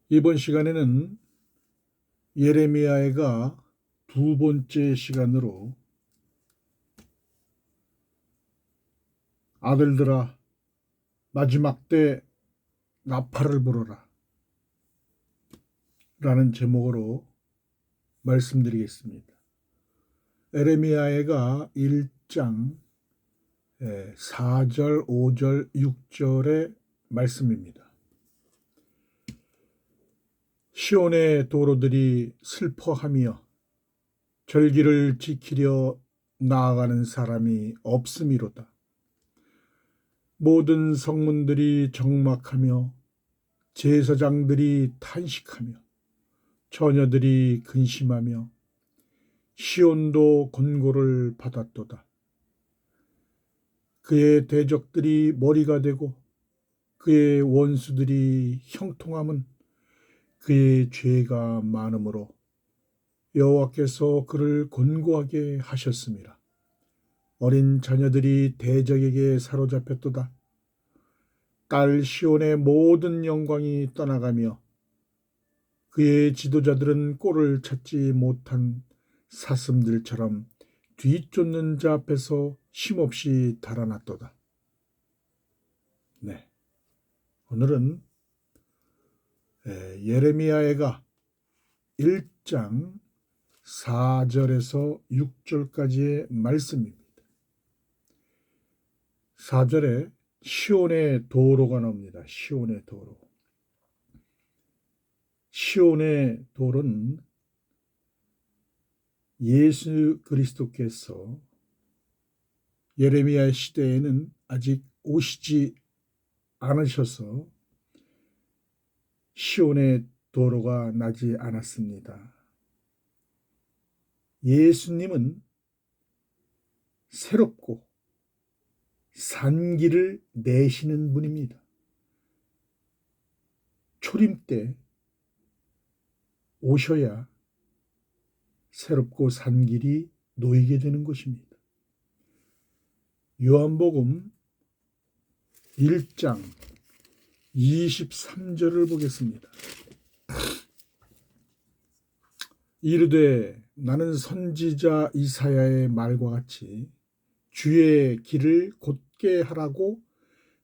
이번 시간에는 예레미야가 두 번째 시간으로 아들들아 마지막 때 나팔을 불어라 라는 제목으로 말씀드리겠습니다. 예레미야가 1장 4절, 5절, 6절의 말씀입니다. 시온의 도로들이 슬퍼하며 절기를 지키려 나아가는 사람이 없음이로다. 모든 성문들이 적막하며 제사장들이 탄식하며 처녀들이 근심하며 시온도 곤고를 받았도다. 그의 대적들이 머리가 되고 그의 원수들이 형통함은 그의 죄가 많으므로 여호와께서 그를 곤고하게 하셨습니다. 어린 자녀들이 대적에게 사로잡혔도다. 딸 시온의 모든 영광이 떠나가며 그의 지도자들은 꼴을 찾지 못한 사슴들처럼 뒤쫓는 자 앞에서 쉼없이 달아났도다. 네, 오늘은 예레미야가 1장 4절에서 6절까지의 말씀입니다. 4절에 시온의 도로가 나옵니다. 시온의 도로. 시온의 도로는 예수 그리스도께서 예레미야 시대에는 아직 오시지 않으셔서 시온의 도로가 나지 않았습니다. 예수님은 새롭고 산 길을 내시는 분입니다. 초림 때 오셔야 새롭고 산 길이 놓이게 되는 것입니다. 요한복음 1장 23절을 보겠습니다. 이르되 나는 선지자 이사야의 말과 같이 주의 길을 곧게 하라고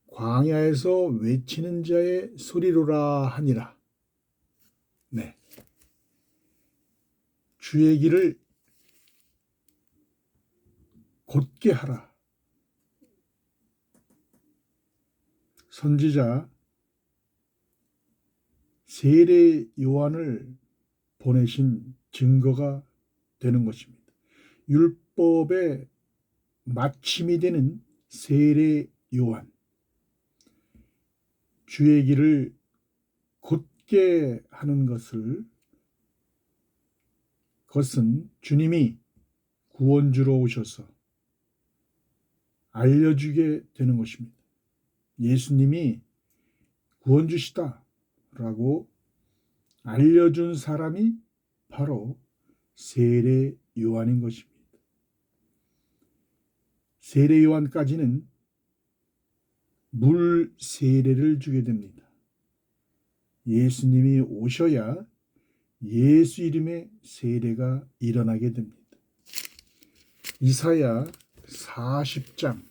광야에서 외치는 자의 소리로라 하니라. 네, 주의 길을 곧게 하라. 선지자 세례 요한을 보내신 증거가 되는 것입니다. 율법의 마침이 되는 세례 요한, 주의 길을 곧게 하는 그것은 주님이 구원주로 오셔서 알려주게 되는 것입니다. 예수님이 구원주시다라고 알려준 사람이 바로 세례 요한인 것입니다. 세례 요한까지는 물 세례를 주게 됩니다. 예수님이 오셔야 예수 이름의 세례가 일어나게 됩니다. 이사야 40장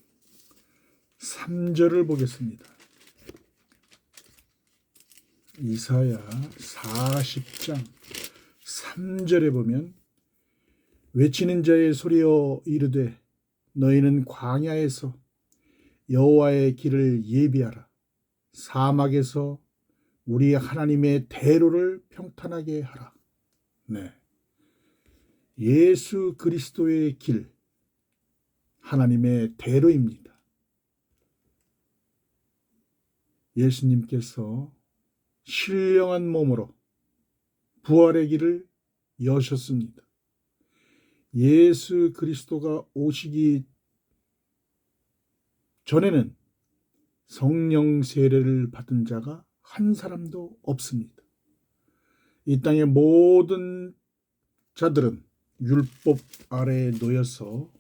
3절을 보겠습니다. 이사야 40장 3절에 보면 외치는 자의 소리여 이르되 너희는 광야에서 여호와의 길을 예비하라. 사막에서 우리 하나님의 대로를 평탄하게 하라. 네, 예수 그리스도의 길, 하나님의 대로입니다. 예수님께서 신령한 몸으로 부활의 길을 여셨습니다. 예수 그리스도가 오시기 전에는 성령 세례를 받은 자가 한 사람도 없습니다. 이 땅의 모든 자들은 율법 아래에 놓여서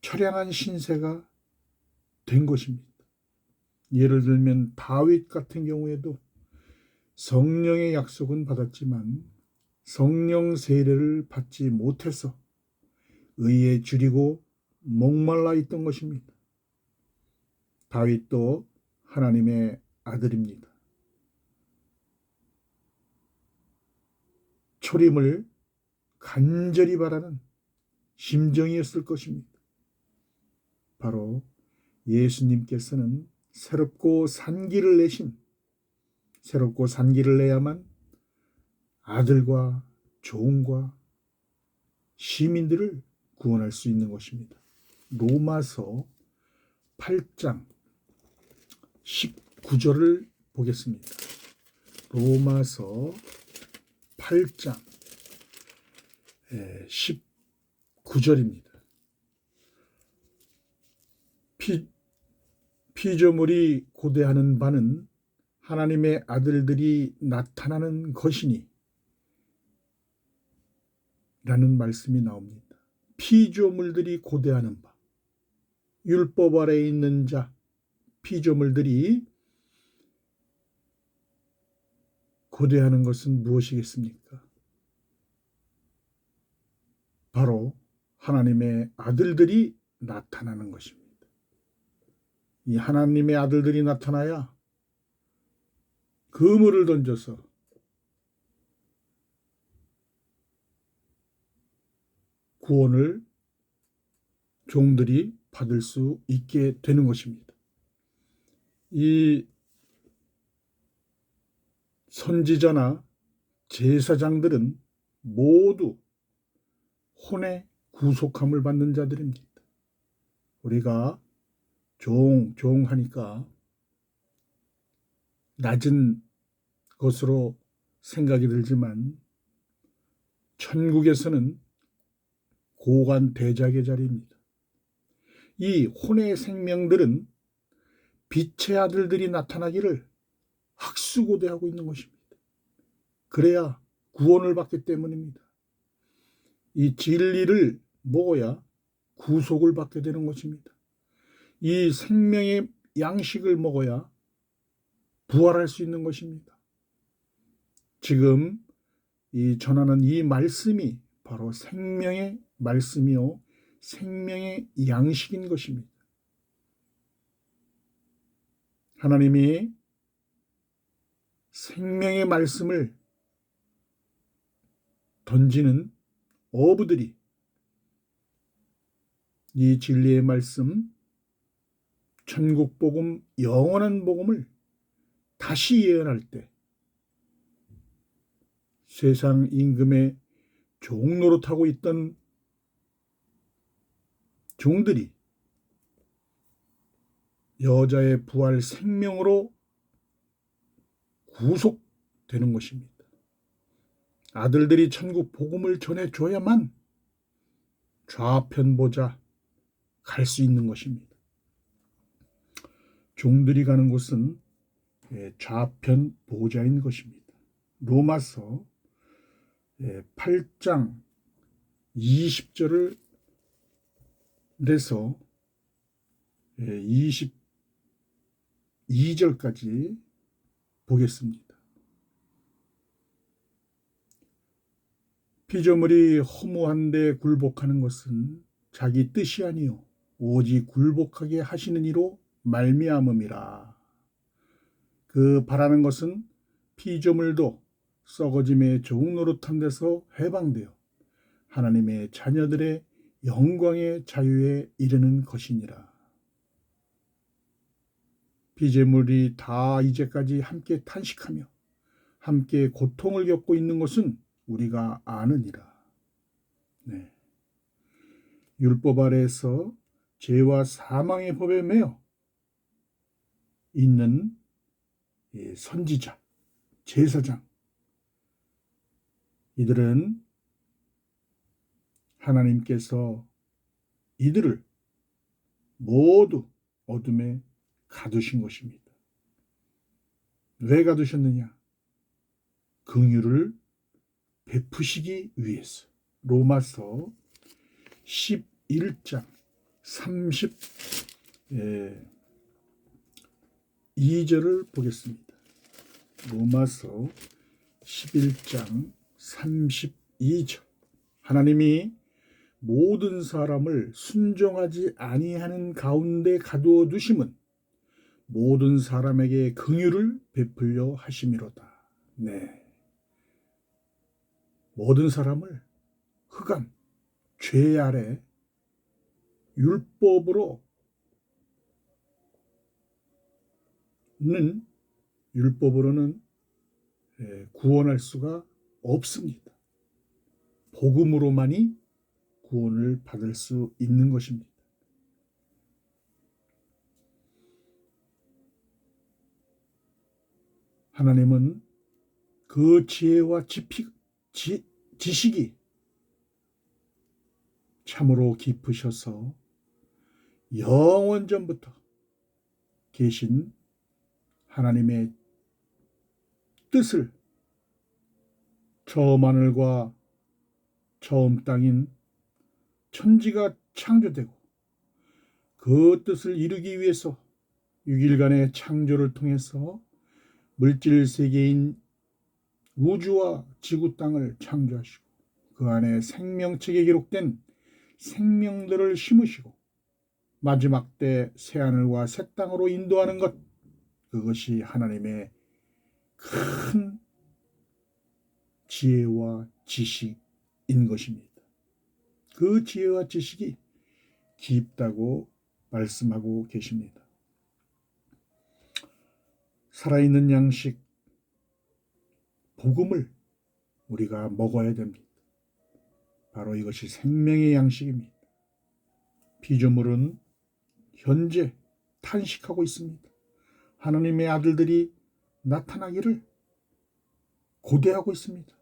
처량한 신세가 된 것입니다. 예를 들면 다윗 같은 경우에도 성령의 약속은 받았지만 성령 세례를 받지 못해서 의에 줄이고 목말라 있던 것입니다. 다윗도 하나님의 아들입니다. 초림을 간절히 바라는 심정이었을 것입니다. 바로 예수님께서는 새롭고 산 길을 내야만 아들과 종과 시민들을 구원할 수 있는 것입니다. 로마서 8장 19절을 보겠습니다. 로마서 8장 19절입니다. 피조물이 고대하는 바는 하나님의 아들들이 나타나는 것이니 라는 말씀이 나옵니다. 피조물들이 고대하는 바, 율법 아래에 있는 자, 피조물들이 고대하는 것은 무엇이겠습니까? 바로 하나님의 아들들이 나타나는 것입니다. 이 하나님의 아들들이 나타나야 그물을 던져서 구원을 종들이 받을 수 있게 되는 것입니다. 이 선지자나 제사장들은 모두 혼의 구속함을 받는 자들입니다. 우리가 종 하니까 낮은 것으로 생각이 들지만 천국에서는 고관 대작의 자리입니다. 이 혼의 생명들은 빛의 아들들이 나타나기를 학수고대하고 있는 것입니다. 그래야 구원을 받기 때문입니다. 이 진리를 먹어야 구속을 받게 되는 것입니다. 이 생명의 양식을 먹어야 부활할 수 있는 것입니다. 지금 이 전하는 이 말씀이 바로 생명의 말씀이요 생명의 양식인 것입니다. 하나님이 생명의 말씀을 던지는 어부들이 이 진리의 말씀, 천국 복음, 영원한 복음을 다시 예언할 때 세상 임금의 종노릇하고 있던 종들이 여자의 부활 생명으로 구속되는 것입니다. 아들들이 천국 복음을 전해줘야만 좌편 보자 갈 수 있는 것입니다. 종들이 가는 곳은 좌편 보좌인 것입니다. 로마서 8장 20절을 내서 22절까지 보겠습니다. 피조물이 허무한데 굴복하는 것은 자기 뜻이 아니요 오직 굴복하게 하시는 이로 말미암음이라. 그 바라는 것은 피조물도 썩어짐의 종노릇한 데서 해방되어 하나님의 자녀들의 영광의 자유에 이르는 것이니라. 피조물이 다 이제까지 함께 탄식하며 함께 고통을 겪고 있는 것은 우리가 아느니라. 네. 율법 아래에서 죄와 사망의 법에 매여 있는 선지자, 제사장, 이들은 하나님께서 이들을 모두 어둠에 가두신 것입니다. 왜 가두셨느냐? 긍휼을 베푸시기 위해서. 로마서 11장 32절을 보겠습니다. 로마서 11장 32절. 하나님이 모든 사람을 순종하지 아니하는 가운데 가두어 두심은 모든 사람에게 긍휼을 베풀려 하심이로다. 네. 모든 사람을 흑암, 죄 아래 율법으로는 구원할 수가 없습니다. 복음으로만이 구원을 받을 수 있는 것입니다. 하나님은 그 지혜와 지식이 참으로 깊으셔서 영원전부터 계신 하나님의 뜻을 처음 하늘과 처음 땅인 천지가 창조되고 그 뜻을 이루기 위해서 6일간의 창조를 통해서 물질 세계인 우주와 지구 땅을 창조하시고 그 안에 생명책에 기록된 생명들을 심으시고 마지막 때 새하늘과 새 땅으로 인도하는 것, 그것이 하나님의 큰 지혜와 지식인 것입니다. 그 지혜와 지식이 깊다고 말씀하고 계십니다. 살아있는 양식, 복음을 우리가 먹어야 됩니다. 바로 이것이 생명의 양식입니다. 피조물은 현재 탄식하고 있습니다. 하나님의 아들들이 나타나기를 고대하고 있습니다.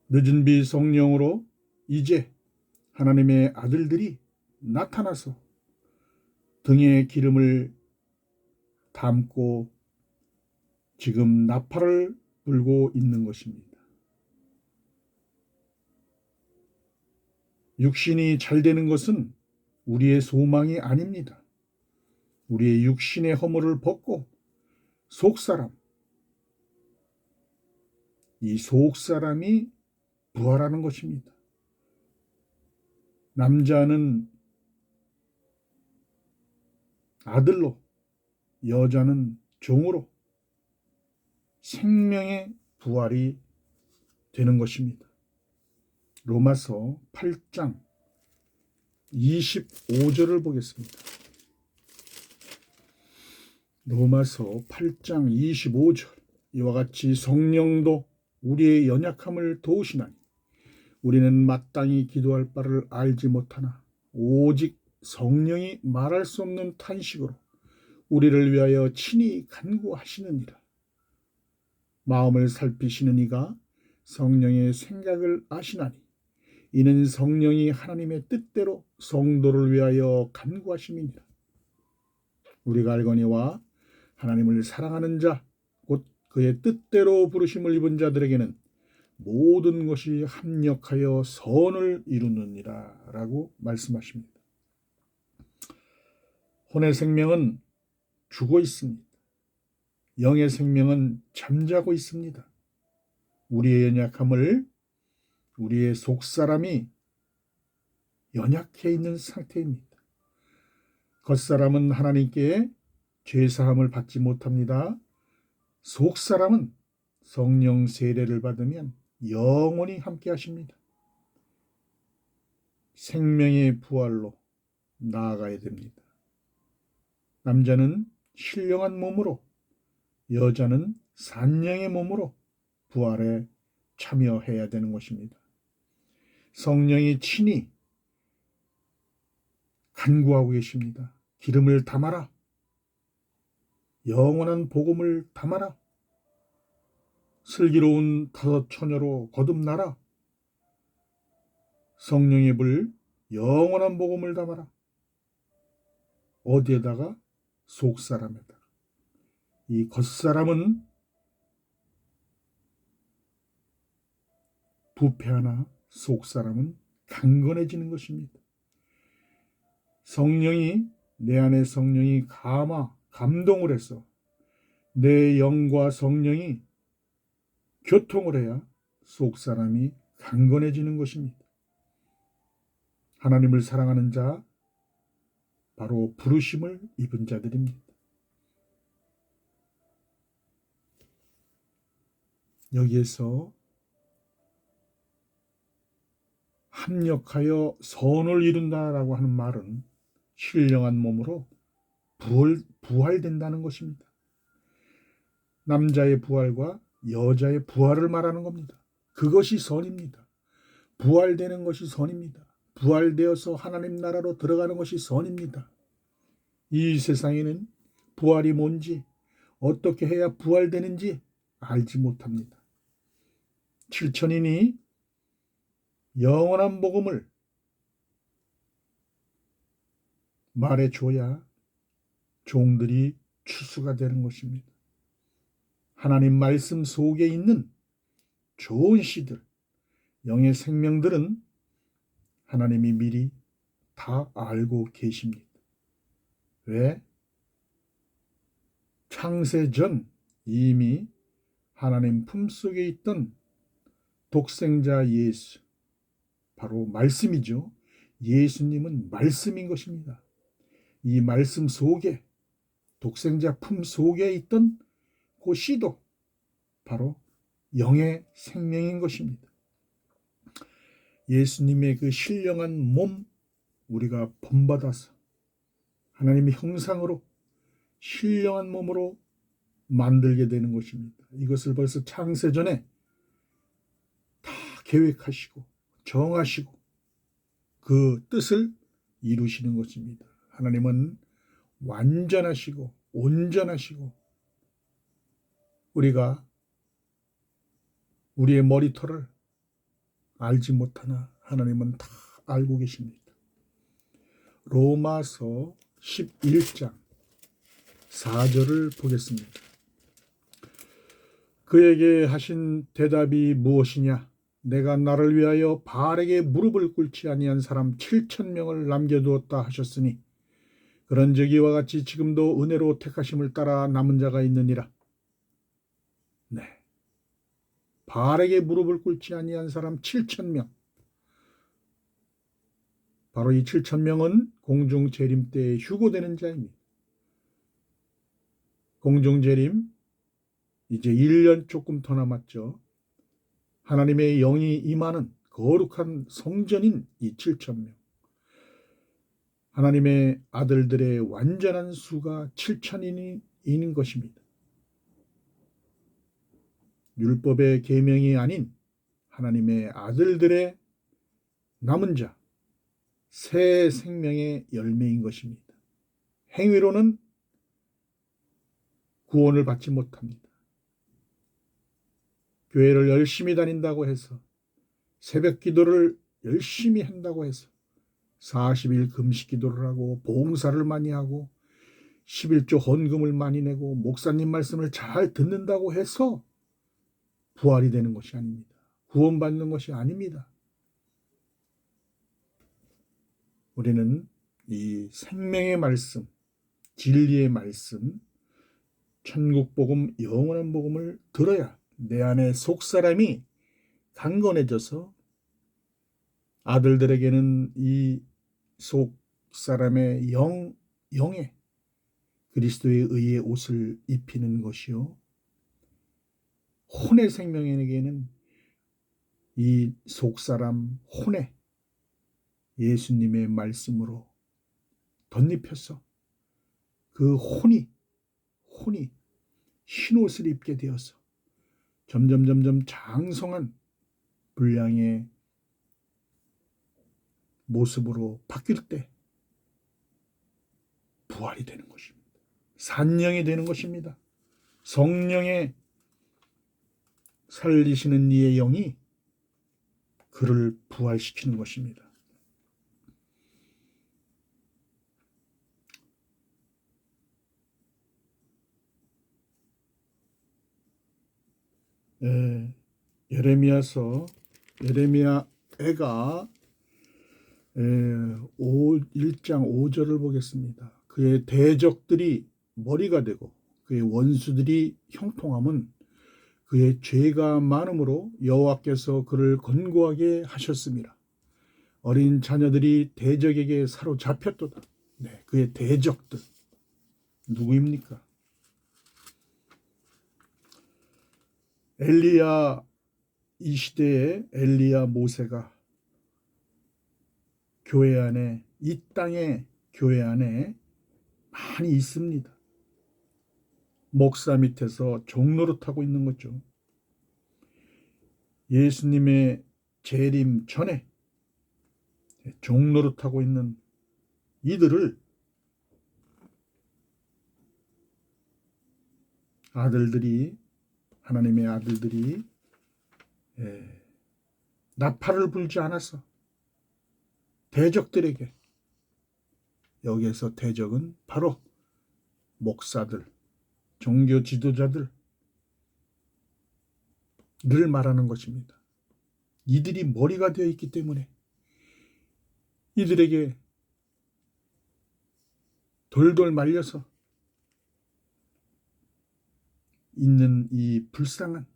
늦은 비 성령으로 이제 하나님의 아들들이 나타나서 등에 기름을 담고 지금 나팔을 불고 있는 것입니다. 육신이 잘 되는 것은 우리의 소망이 아닙니다. 우리의 육신의 허물을 벗고 속사람, 이 속사람이 부활하는 것입니다. 남자는 아들로, 여자는 종으로 생명의 부활이 되는 것입니다. 로마서 8장 25절을 보겠습니다. 로마서 8장 25절. 이와 같이 성령도 우리의 연약함을 도우시나니 우리는 마땅히 기도할 바를 알지 못하나 오직 성령이 말할 수 없는 탄식으로 우리를 위하여 친히 간구하시느니라. 마음을 살피시는 이가 성령의 생각을 아시나니 이는 성령이 하나님의 뜻대로 성도를 위하여 간구하심이니라. 우리가 알거니와 하나님을 사랑하는 자, 곧 그의 뜻대로 부르심을 입은 자들에게는 모든 것이 합력하여 선을 이루느니라 라고 말씀하십니다. 혼의 생명은 죽어 있습니다. 영의 생명은 잠자고 있습니다. 우리의 연약함을 우리의 속사람이 연약해 있는 상태입니다. 겉사람은 하나님께 죄사함을 받지 못합니다. 속사람은 성령 세례를 받으면 영원히 함께 하십니다. 생명의 부활로 나아가야 됩니다. 남자는 신령한 몸으로, 여자는 산령의 몸으로 부활에 참여해야 되는 것입니다. 성령이 친히 간구하고 계십니다. 기름을 담아라. 영원한 복음을 담아라. 슬기로운 다섯 처녀로 거듭나라. 성령의 불, 영원한 복음을 담아라. 어디에다가? 속사람에다가. 이 겉사람은 부패하나 속사람은 강건해지는 것입니다. 성령이, 내 안에 성령이 감동을 해서 내 영과 성령이 교통을 해야 속 사람이 강건해지는 것입니다. 하나님을 사랑하는 자, 바로 부르심을 입은 자들입니다. 여기에서 합력하여 선을 이룬다라고 하는 말은 신령한 몸으로 부활된다는 것입니다. 남자의 부활과 여자의 부활을 말하는 겁니다. 그것이 선입니다. 부활되는 것이 선입니다. 부활되어서 하나님 나라로 들어가는 것이 선입니다. 이 세상에는 부활이 뭔지, 어떻게 해야 부활되는지 알지 못합니다. 7천인이 영원한 복음을 말해줘야 종들이 추수가 되는 것입니다. 하나님 말씀 속에 있는 좋은 씨들, 영의 생명들은 하나님이 미리 다 알고 계십니다. 왜? 창세전 이미 하나님 품속에 있던 독생자 예수, 바로 말씀이죠. 예수님은 말씀인 것입니다. 이 말씀 속에, 독생자 품 속에 있던 그 씨도 바로 영의 생명인 것입니다. 예수님의 그 신령한 몸, 우리가 본받아서 하나님의 형상으로 신령한 몸으로 만들게 되는 것입니다. 이것을 벌써 창세전에 다 계획하시고 정하시고 그 뜻을 이루시는 것입니다. 하나님은 완전하시고 온전하시고 우리가 우리의 머리털을 알지 못하나 하나님은 다 알고 계십니다. 로마서 11장 4절을 보겠습니다. 그에게 하신 대답이 무엇이냐? 내가 나를 위하여 바알에게 무릎을 꿇지 아니한 사람 7,000명을 남겨두었다 하셨으니 그런즉 이와 같이 지금도 은혜로 택하심을 따라 남은 자가 있느니라. 네, 바알에게 무릎을 꿇지 아니한 사람 7,000명. 바로 이 7,000명은 공중재림 때에 휴고되는 자입니다. 공중재림 이제 1년 조금 더 남았죠. 하나님의 영이 임하는 거룩한 성전인 이 7,000명. 하나님의 아들들의 완전한 수가 7,000인인 것입니다. 율법의 계명이 아닌 하나님의 아들들의 남은 자, 새 생명의 열매인 것입니다. 행위로는 구원을 받지 못합니다. 교회를 열심히 다닌다고 해서 새벽 기도를 열심히 한다고 해서 40일 금식 기도를 하고 봉사를 많이 하고 11조 헌금을 많이 내고 목사님 말씀을 잘 듣는다고 해서 부활이 되는 것이 아닙니다. 구원받는 것이 아닙니다. 우리는 이 생명의 말씀, 진리의 말씀, 천국 복음, 영원한 복음을 들어야 내 안에 속 사람이 강건해져서 아들들에게는 이 속 사람의 영에 그리스도의 의의 옷을 입히는 것이요, 혼의 생명에게는 이 속 사람 혼에 예수님의 말씀으로 덧입혀서 그 혼이 흰옷을 입게 되어서 점점 장성한 분량의 모습으로 바뀔 때 부활이 되는 것입니다. 산령이 되는 것입니다. 성령의 살리시는 이의 영이 그를 부활시키는 것입니다. 예레미야서, 예레미야가 1장 5절을 보겠습니다. 그의 대적들이 머리가 되고 그의 원수들이 형통함은 그의 죄가 많음으로 여호와께서 그를 권고하게 하셨습니다. 어린 자녀들이 대적에게 사로잡혔도다. 네, 그의 대적들 누구입니까? 엘리야, 이 시대에 엘리야 모세가 교회 안에, 이 땅의 교회 안에 많이 있습니다. 목사 밑에서 종노릇하고 있는 거죠. 예수님의 재림 전에 종노릇하고 있는 이들을 아들들이, 하나님의 아들들이 나팔을 불지 않았어. 대적들에게. 여기에서 대적은 바로 목사들, 종교 지도자들 늘 말하는 것입니다. 이들이 머리가 되어 있기 때문에 이들에게 돌돌 말려서 있는 이 불쌍한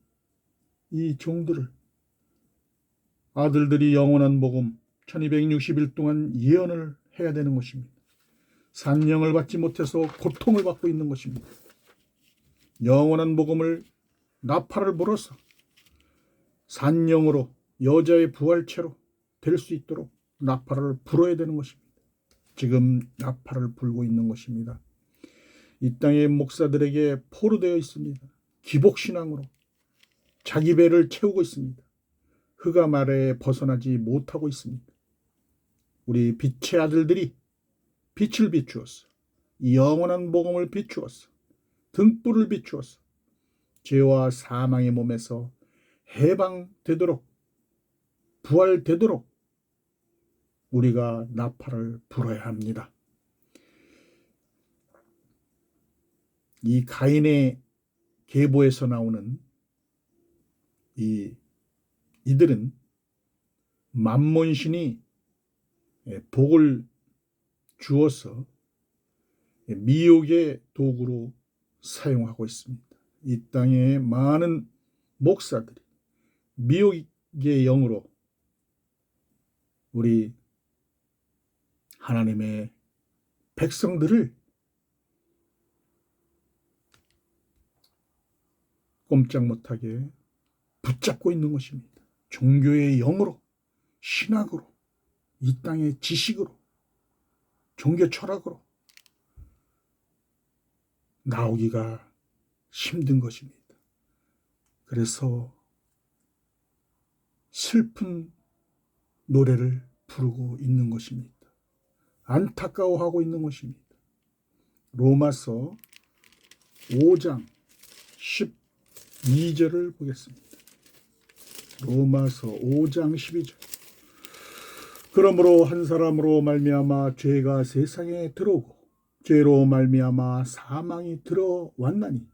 이 종들을 아들들이 영원한 복음 1260일 동안 예언을 해야 되는 것입니다. 산령을 받지 못해서 고통을 받고 있는 것입니다. 영원한 복음을 나팔을 불어서 산령으로 여자의 부활체로 될 수 있도록 나팔을 불어야 되는 것입니다. 지금 나팔을 불고 있는 것입니다. 이 땅의 목사들에게 포로되어 있습니다. 기복신앙으로 자기 배를 채우고 있습니다. 흑암 아래에 벗어나지 못하고 있습니다. 우리 빛의 아들들이 빛을 비추었어. 영원한 복음을 비추었어. 등불을 비추었어. 죄와 사망의 몸에서 해방되도록, 부활되도록 우리가 나팔을 불어야 합니다. 이 가인의 계보에서 나오는 이들은 만몬신이 복을 주어서 미혹의 도구로 사용하고 있습니다. 이 땅의 많은 목사들이 미혹의 영으로 우리 하나님의 백성들을 꼼짝 못하게 붙잡고 있는 것입니다. 종교의 영으로, 신학으로, 이 땅의 지식으로, 종교 철학으로 나오기가 힘든 것입니다. 그래서 슬픈 노래를 부르고 있는 것입니다. 안타까워하고 있는 것입니다. 로마서 5장 12절을 보겠습니다. 로마서 5장 12절. 그러므로 한 사람으로 말미암아 죄가 세상에 들어오고 죄로 말미암아 사망이 들어왔나니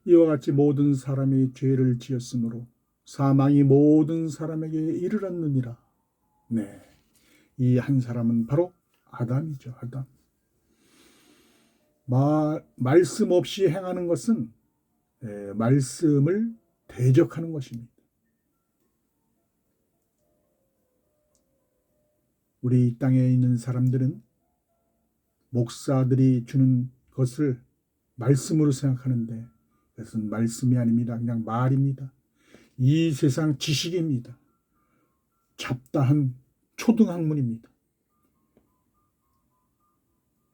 이와 같이 모든 사람이 죄를 지었으므로 사망이 모든 사람에게 이르렀느니라. 네, 이 한 사람은 바로 아담이죠. 아담. 말씀 없이 행하는 것은 말씀을 대적하는 것입니다. 우리 이 땅에 있는 사람들은 목사들이 주는 것을 말씀으로 생각하는데 그것은 말씀이 아닙니다. 그냥 말입니다. 이 세상 지식입니다. 잡다한 초등학문입니다.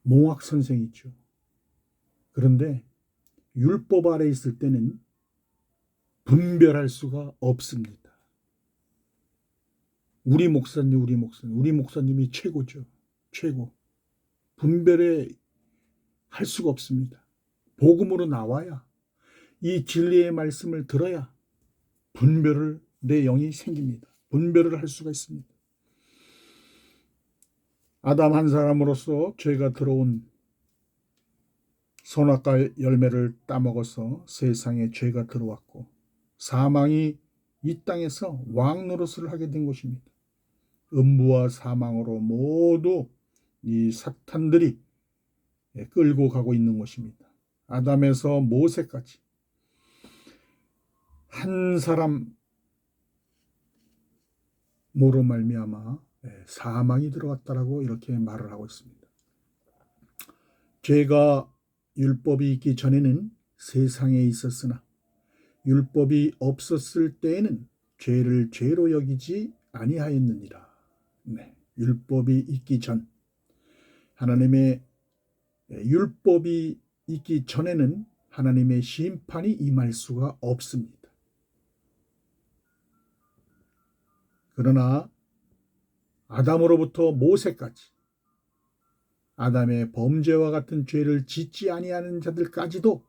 몽학 선생이죠. 그런데 율법 아래 있을 때는 분별할 수가 없습니다. 우리 목사님이 최고죠. 최고. 분별해 할 수가 없습니다. 복음으로 나와야 이 진리의 말씀을 들어야 분별을 내 영이 생깁니다. 분별을 할 수가 있습니다. 아담 한 사람으로서 죄가 들어온 선악과 열매를 따먹어서 세상에 죄가 들어왔고 사망이 이 땅에서 왕 노릇을 하게 된 것입니다. 음부와 사망으로 모두 이 사탄들이 끌고 가고 있는 것입니다. 아담에서 모세까지 한 사람 모로 말미암아 사망이 들어왔다라고 이렇게 말을 하고 있습니다. 죄가 율법이 있기 전에는 세상에 있었으나 율법이 없었을 때에는 죄를 죄로 여기지 아니하였느니라. 율법이 있기 전, 하나님의 율법이 있기 전에는 하나님의 심판이 임할 수가 없습니다. 그러나 아담으로부터 모세까지 아담의 범죄와 같은 죄를 짓지 아니하는 자들까지도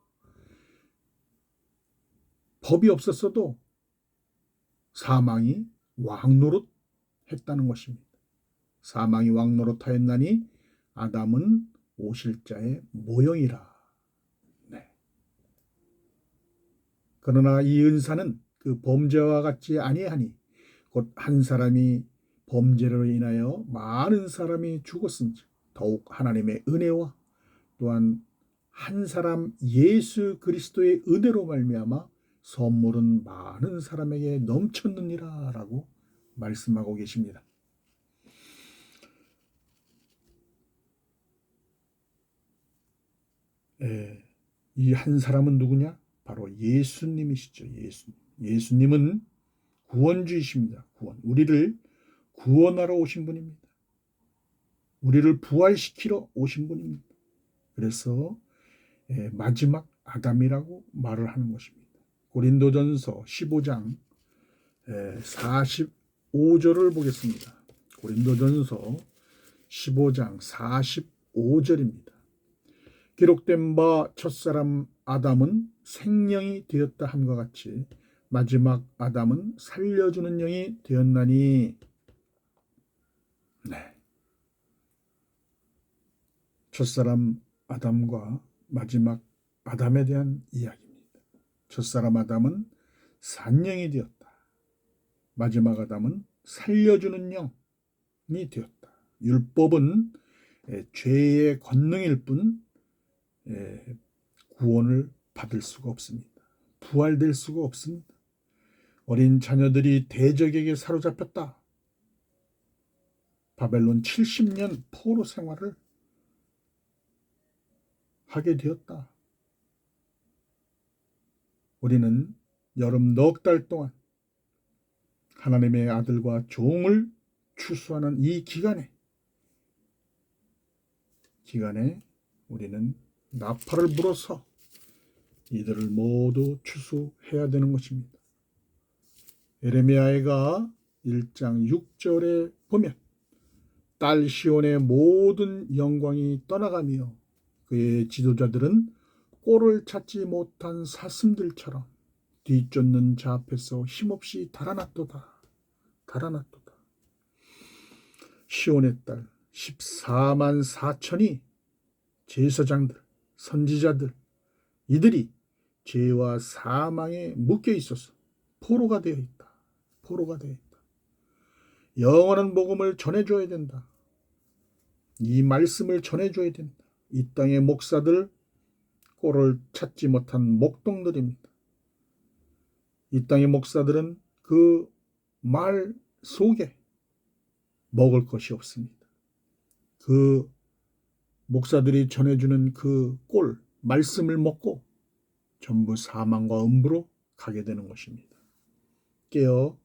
법이 없었어도 사망이 왕노릇했다는 것입니다. 사망이 왕노릇하였나니 아담은 오실자의 모형이라. 그러나 이 은사는 그 범죄와 같지 아니하니 곧 한 사람이 범죄로 인하여 많은 사람이 죽었은즉 더욱 하나님의 은혜와 또한 한 사람 예수 그리스도의 은혜로 말미암아 선물은 많은 사람에게 넘쳤느니라 라고 말씀하고 계십니다. 이 한 사람은 누구냐? 바로 예수님이시죠. 예수님은 구원주이십니다. 우리를 구원하러 오신 분입니다. 우리를 부활시키러 오신 분입니다. 그래서 마지막 아담이라고 말을 하는 것입니다. 고린도전서 15장 45절을 보겠습니다. 고린도전서 15장 45절입니다. 기록된 바 첫사람 아담은 생령이 되었다 함과 같이 마지막 아담은 살려주는 영이 되었나니. 첫사람 아담과 마지막 아담에 대한 이야기입니다. 첫사람 아담은 산영이 되었다. 마지막 아담은 살려주는 영이 되었다. 율법은 죄의 권능일 뿐 구원을 받을 수가 없습니다. 부활될 수가 없습니다. 어린 자녀들이 대적에게 사로잡혔다. 바벨론 70년 포로 생활을 하게 되었다. 우리는 여름 넉 달 동안 하나님의 아들과 종을 추수하는 이 기간에 우리는 나팔을 불어서 이들을 모두 추수해야 되는 것입니다. 에레미야가 1장 6절에 보면 딸 시온의 모든 영광이 떠나가며 그의 지도자들은 꼴을 찾지 못한 사슴들처럼 뒤쫓는 자 앞에서 힘없이 달아났도다. 시온의 딸 14만 4천이 제사장들, 선지자들, 이들이 죄와 사망에 묶여 있어서 포로가 되어 있다. 영원한 복음을 전해줘야 된다. 이 말씀을 전해줘야 된다. 이 땅의 목사들, 꼴을 찾지 못한 목동들입니다. 이 땅의 목사들은 그 말 속에 먹을 것이 없습니다. 그 목사들이 전해주는 그 꼴, 말씀을 먹고 전부 사망과 음부로 가게 되는 것입니다. 깨어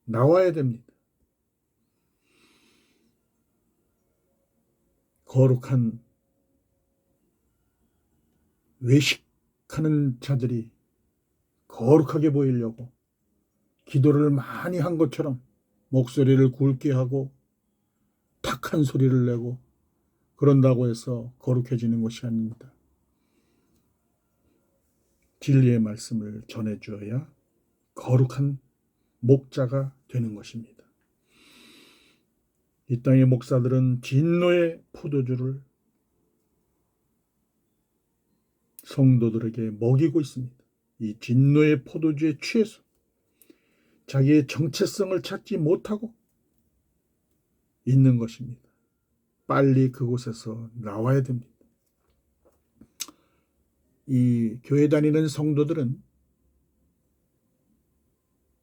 나와야 됩니다. 거룩한 외식하는 자들이 거룩하게 보이려고 기도를 많이 한 것처럼 목소리를 굵게 하고 탁한 소리를 내고 그런다고 해서 거룩해지는 것이 아닙니다. 진리의 말씀을 전해주어야 거룩한 목자가 되는 것입니다. 이 땅의 목사들은 진노의 포도주를 성도들에게 먹이고 있습니다. 이 진노의 포도주에 취해서 자기의 정체성을 찾지 못하고 있는 것입니다. 빨리 그곳에서 나와야 됩니다. 이 교회 다니는 성도들은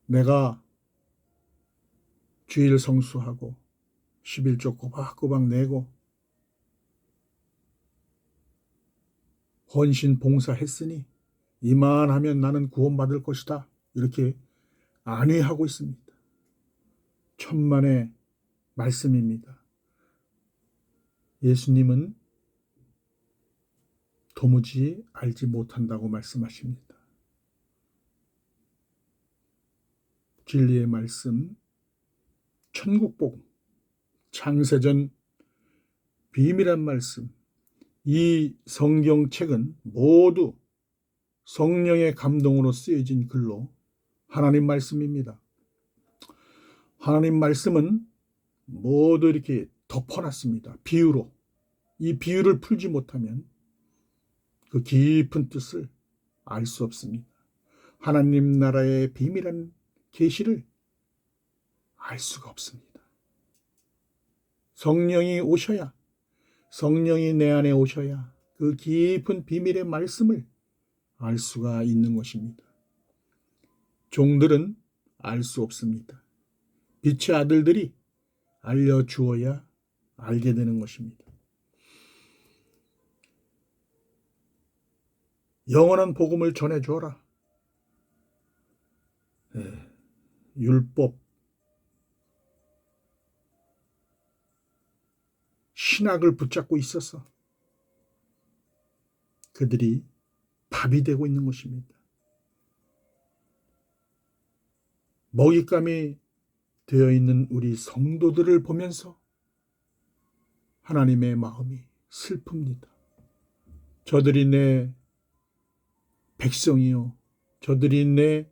내가 주일 성수하고 11조 꼬박꼬박 내고 헌신 봉사했으니 이만하면 나는 구원받을 것이다. 이렇게 안회하고 있습니다. 천만의 말씀입니다. 예수님은 도무지 알지 못한다고 말씀하십니다. 진리의 말씀, 천국복음, 창세전 비밀한 말씀, 이 성경책은 모두 성령의 감동으로 쓰여진 글로 하나님 말씀입니다. 하나님 말씀은 모두 이렇게 덮어놨습니다. 비유로. 이 비유를 풀지 못하면 그 깊은 뜻을 알 수 없습니다. 하나님 나라의 비밀한 계시를 알 수가 없습니다. 성령이 오셔야, 성령이 내 안에 오셔야 그 깊은 비밀의 말씀을 알 수가 있는 것입니다. 종들은 알 수 없습니다. 빛의 아들들이 알려주어야 알게 되는 것입니다. 영원한 복음을 전해주어라. 율법, 신학을 붙잡고 있어서 그들이 밥이 되고 있는 것입니다. 먹잇감이 되어 있는 우리 성도들을 보면서 하나님의 마음이 슬픕니다. 저들이 내 백성이요, 저들이 내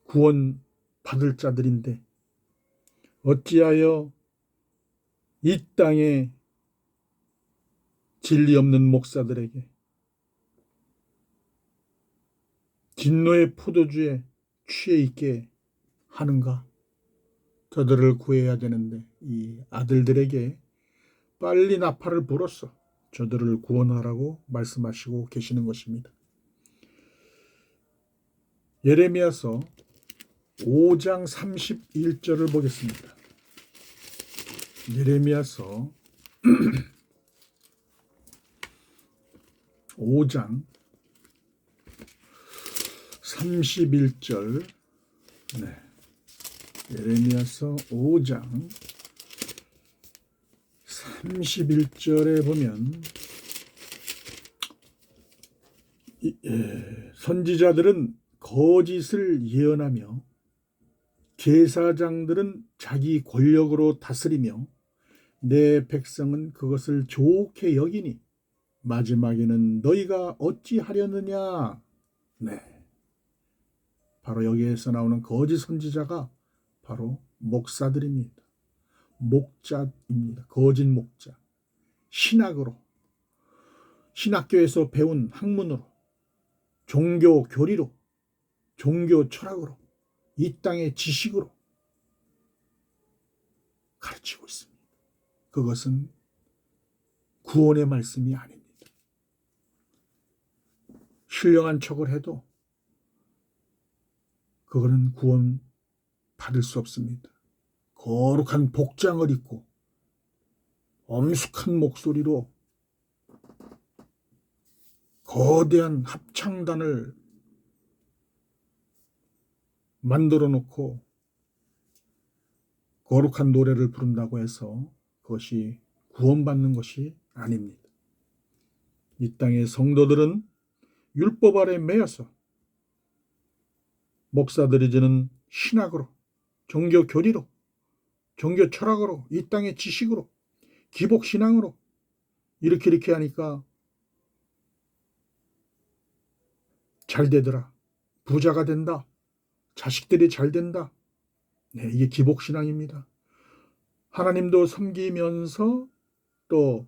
구원 받을 자들인데 어찌하여 이 땅에 진리 없는 목사들에게 진노의 포도주에 취해 있게 하는가? 저들을 구해야 되는데 이 아들들에게 빨리 나팔을 불어서 저들을 구원하라고 말씀하시고 계시는 것입니다. 예레미야서 5장 31절을 보겠습니다. 예레미야서 5장 31절. 예레미야서 5장 31절에 보면 선지자들은 거짓을 예언하며 제사장들은 자기 권력으로 다스리며 내 백성은 그것을 좋게 여기니 마지막에는 너희가 어찌하려느냐. 바로 여기에서 나오는 거짓 선지자가 바로 목사들입니다. 목자입니다. 거짓 목자. 신학으로, 신학교에서 배운 학문으로, 종교 교리로, 종교 철학으로, 이 땅의 지식으로 가르치고 있습니다. 그것은 구원의 말씀이 아닙니다. 신령한 척을 해도 그거는 구원 받을 수 없습니다. 거룩한 복장을 입고 엄숙한 목소리로 거대한 합창단을 만들어 놓고 거룩한 노래를 부른다고 해서 그것이 구원받는 것이 아닙니다. 이 땅의 성도들은 율법 아래 매여서 목사들이 주는 신학으로, 종교 교리로, 종교 철학으로, 이 땅의 지식으로, 기복신앙으로 이렇게 하니까 잘 되더라. 부자가 된다. 자식들이 잘 된다. 이게 기복신앙입니다. 하나님도 섬기면서 또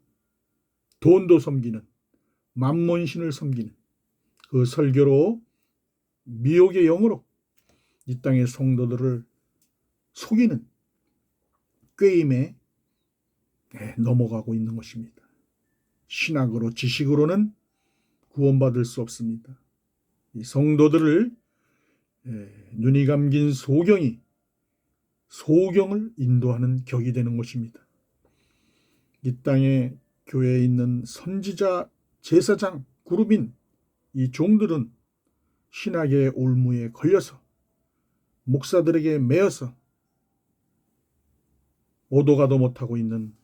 돈도 섬기는, 만몬신을 섬기는 그 설교로 미혹의 영으로 이 땅의 성도들을 속이는 꾀임에 넘어가고 있는 것입니다. 신학으로, 지식으로는 구원받을 수 없습니다. 이 성도들을 눈이 감긴 소경을 인도하는 격이 되는 것입니다. 이 땅에 교회에 있는 선지자, 제사장, 그룹인 이 종들은 신학의 올무에 걸려서 목사들에게 매여서 오도가도 못하고 있는,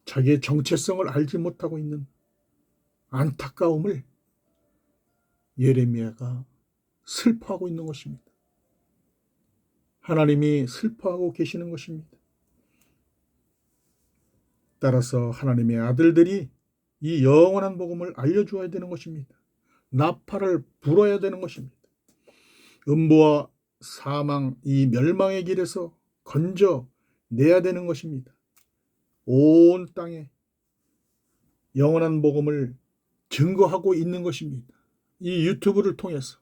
자기의 정체성을 알지 못하고 있는 안타까움을 예레미야가 슬퍼하고 있는 것입니다. 하나님이 슬퍼하고 계시는 것입니다. 따라서 하나님의 아들들이 이 영원한 복음을 알려주어야 되는 것입니다. 나팔을 불어야 되는 것입니다. 음부와 사망, 이 멸망의 길에서 건져내야 되는 것입니다. 온 땅에 영원한 복음을 증거하고 있는 것입니다. 이 유튜브를 통해서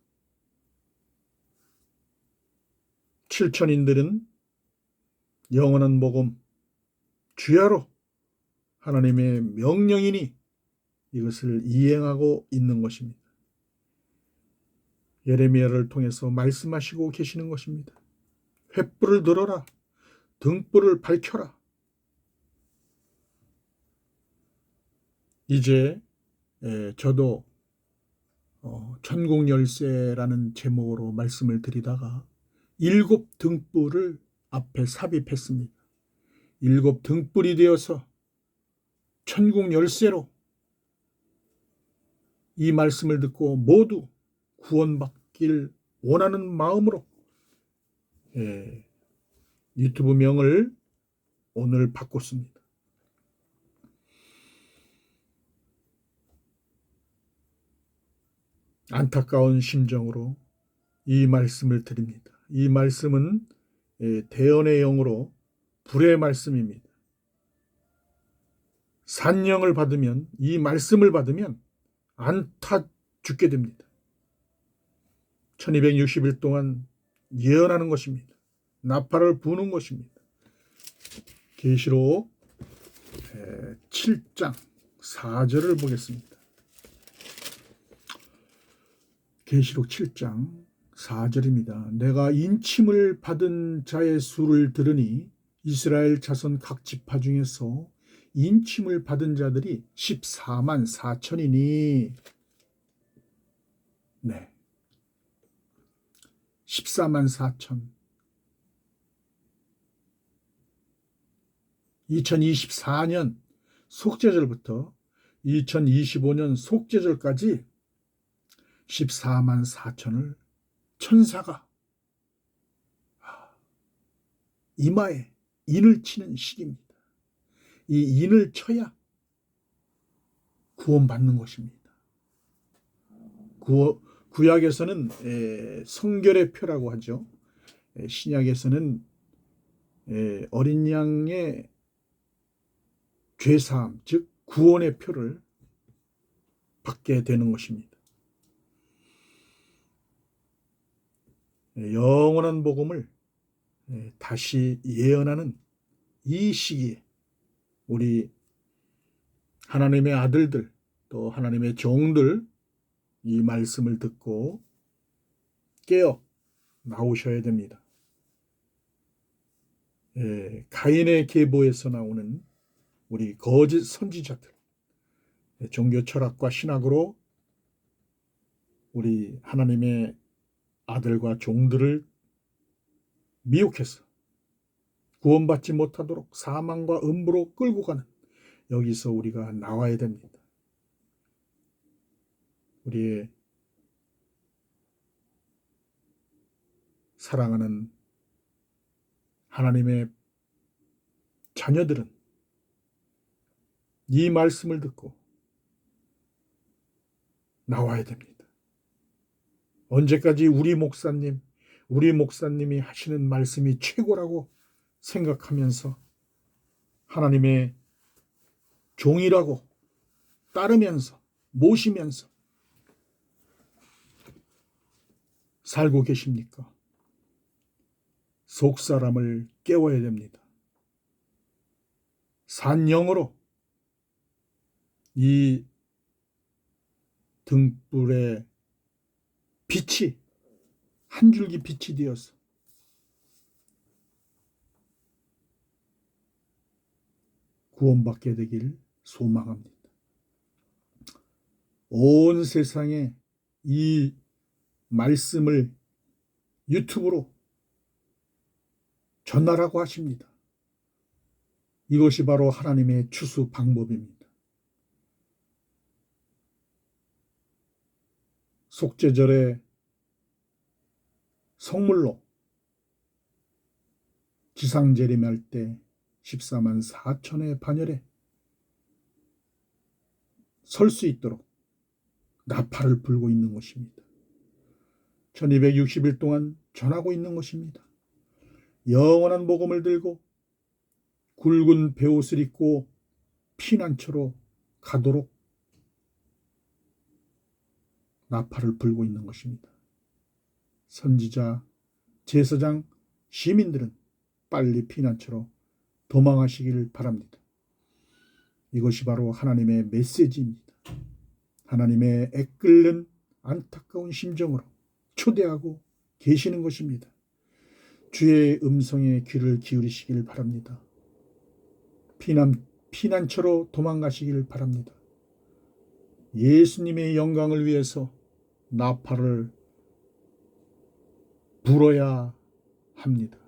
7천인들은 영원한 복음, 주야로 하나님의 명령이니 이것을 이행하고 있는 것입니다. 예레미야를 통해서 말씀하시고 계시는 것입니다. 횃불을 들어라, 등불을 밝혀라. 이제 저도 천국 열쇠라는 제목으로 말씀을 드리다가 7 등불을 앞에 삽입했습니다. 7 등불이 되어서 천국 열쇠로 이 말씀을 듣고 모두 구원받길 원하는 마음으로 유튜브 명을 오늘 바꿨습니다. 안타까운 심정으로 이 말씀을 드립니다. 이 말씀은 대언의 영으로 불의 말씀입니다. 산영을 받으면, 이 말씀을 받으면 안타 죽게 됩니다. 1260일 동안 예언하는 것입니다. 나팔을 부는 것입니다. 계시록 7장 4절을 보겠습니다. 계시록 7장 4절입니다. 내가 인침을 받은 자의 수를 들으니 이스라엘 자손 각 지파 중에서 인침을 받은 자들이 14만 4천이니 14만 4천. 2024년 속죄절부터 2025년 속죄절까지 14만 4천을 천사가 이마에 인을 치는 시기입니다. 이 인을 쳐야 구원받는 것입니다. 구약에서는 성결의 표라고 하죠. 신약에서는 어린 양의 죄사함, 즉 구원의 표를 받게 되는 것입니다. 영원한 복음을 다시 예언하는 이 시기에 우리 하나님의 아들들, 또 하나님의 종들 이 말씀을 듣고 깨어 나오셔야 됩니다. 가인의 계보에서 나오는 우리 거짓 선지자들, 종교 철학과 신학으로 우리 하나님의 아들과 종들을 미혹해서 구원받지 못하도록 사망과 음부로 끌고 가는, 여기서 우리가 나와야 됩니다. 우리의 사랑하는 하나님의 자녀들은 이 말씀을 듣고 나와야 됩니다. 언제까지 우리 목사님이 하시는 말씀이 최고라고 생각하면서 하나님의 종이라고 따르면서 모시면서 살고 계십니까? 속사람을 깨워야 됩니다. 산영으로 이 등불에 빛이, 한 줄기 빛이 되어서 구원받게 되길 소망합니다. 온 세상에 이 말씀을 유튜브로 전하라고 하십니다. 이것이 바로 하나님의 추수 방법입니다. 속죄절에 성물로 지상재림할 때 14만 4천의 반열에 설 수 있도록 나팔을 불고 있는 것입니다. 1260일 동안 전하고 있는 것입니다. 영원한 복음을 들고 굵은 베옷을 입고 피난처로 가도록 나팔을 불고 있는 것입니다. 선지자, 제사장, 시민들은 빨리 피난처로 도망하시길 바랍니다. 이것이 바로 하나님의 메시지입니다. 하나님의 애끓는 안타까운 심정으로 초대하고 계시는 것입니다. 주의 음성에 귀를 기울이시길 바랍니다. 피난처로 도망가시길 바랍니다. 예수님의 영광을 위해서 나팔을 불어야 합니다.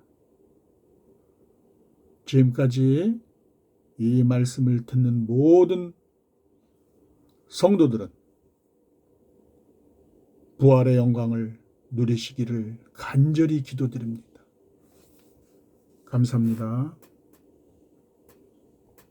지금까지 이 말씀을 듣는 모든 성도들은 부활의 영광을 누리시기를 간절히 기도드립니다. 감사합니다.